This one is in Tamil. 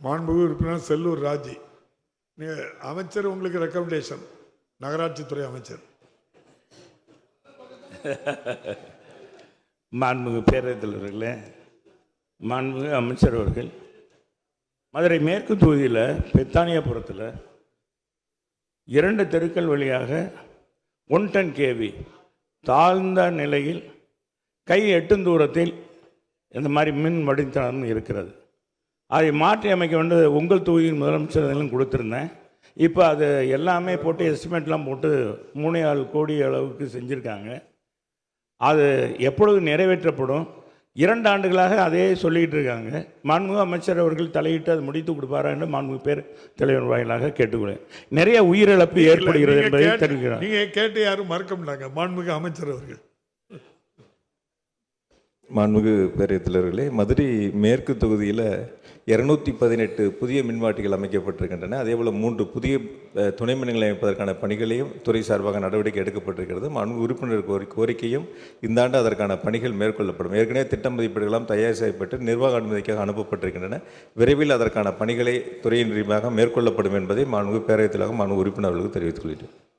மாண்புமிகு உறுப்பினர் செல்லூர் ராஜி, அமைச்சர் உங்களுக்கு ரெக்கமெண்டேஷன், நகராட்சித்துறை அமைச்சர். மாண்புமிகு பேரவைத் தலைவர்களே, மாண்புமிகு அமைச்சர் அவர்கள், மதுரை மேற்கு தொகுதியில் பெத்தானியாபுரத்தில் 2 தெருக்கள் வழியாக 110 kV தாழ்ந்த நிலையில் கை எட்டும் தூரத்தில் இந்த மாதிரி மின் வடித்தளம் இருக்கிறது. அதை மாற்றி அமைக்க வேண்டிய உங்கள் தொகுதியின் முதலமைச்சர்களும் கொடுத்துருந்தேன். இப்போ அது எல்லாமே போட்டு எஸ்டிமேட்லாம் போட்டு 3.4 கோடி அளவுக்கு செஞ்சுருக்காங்க. அது எப்பொழுது நிறைவேற்றப்படும்? 2 ஆண்டுகளாக அதே சொல்லிகிட்டு இருக்காங்க. மாண்புமிகு அமைச்சர் அவர்கள் தலையிட்டு அது முடித்து கொடுப்பாரா என்று மாண்புமிகு பேர் தலைவர் வாயிலாக கேட்டுக்கொள்கிறேன். நிறைய உயிரிழப்பு ஏற்படுகிறது என்பதை தெரிவிக்கிறார். நீங்கள் கேட்டு யாரும் மறக்க முடியாங்க. மாண்புமிகு அமைச்சர் அவர்கள். மாண்புமிகு பேரவைத் தலைவர்களே, மதுரை மேற்கு தொகுதியில் 218 புதிய மின்வாட்டிகள் அமைக்கப்பட்டிருக்கின்றன. அதேபோல் 3 புதிய துணை மின்நிலையம் அமைப்பதற்கான பணிகளையும் துறை சார்பாக நடவடிக்கை எடுக்கப்பட்டிருக்கிறது. மாண்புமிகு உறுப்பினர் கோரிக்கையும் இந்த ஆண்டு அதற்கான பணிகள் மேற்கொள்ளப்படும். ஏற்கனவே திட்ட மதிப்பீடுகளும் தயார் செய்யப்பட்டு நிர்வாக அனுமதிக்காக அனுப்பப்பட்டிருக்கின்றன. விரைவில் அதற்கான பணிகளை துறையின் ரீதியாக மேற்கொள்ளப்படும் என்பதை மாண்புமிகு பேரவைத் தலைவர் மாண்புமிகு உறுப்பினர்களுக்கு தெரிவித்துக் கொள்கிறேன்.